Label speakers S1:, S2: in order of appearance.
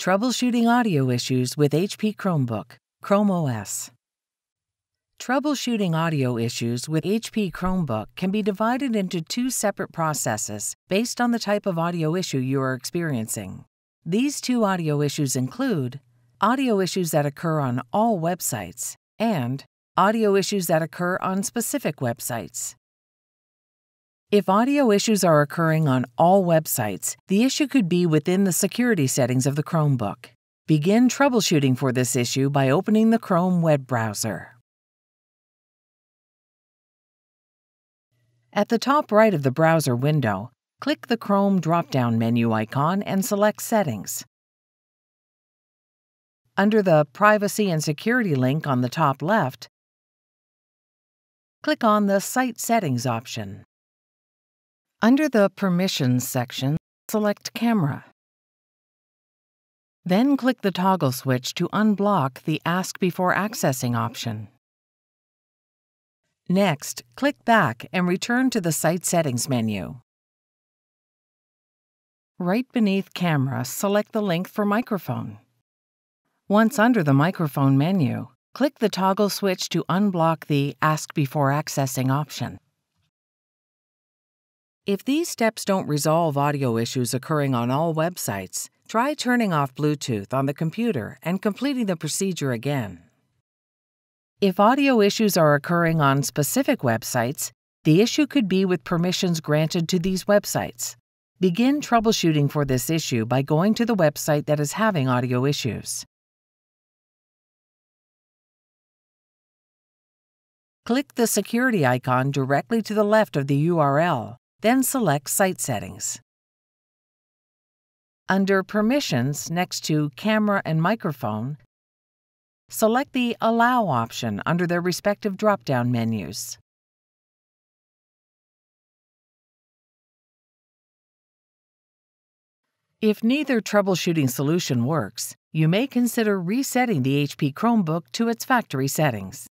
S1: Troubleshooting audio issues with HP Chromebook, Chrome OS. Troubleshooting audio issues with HP Chromebook can be divided into two separate processes based on the type of audio issue you are experiencing. These two audio issues include audio issues that occur on all websites and audio issues that occur on specific websites. If audio issues are occurring on all websites, the issue could be within the security settings of the Chromebook. Begin troubleshooting for this issue by opening the Chrome web browser. At the top right of the browser window, click the Chrome drop-down menu icon and select Settings. Under the Privacy and Security link on the top left, click on the Site Settings option. Under the Permissions section, select Camera. Then click the toggle switch to unblock the Ask Before Accessing option. Next, click back and return to the Site Settings menu. Right beneath Camera, select the link for Microphone. Once under the Microphone menu, click the toggle switch to unblock the Ask Before Accessing option. If these steps don't resolve audio issues occurring on all websites, try turning off Bluetooth on the computer and completing the procedure again. If audio issues are occurring on specific websites, the issue could be with permissions granted to these websites. Begin troubleshooting for this issue by going to the website that is having audio issues. Click the security icon directly to the left of the URL. Then select Site Settings. Under Permissions, next to Camera and Microphone, select the Allow option under their respective drop-down menus. If neither troubleshooting solution works, you may consider resetting the HP Chromebook to its factory settings.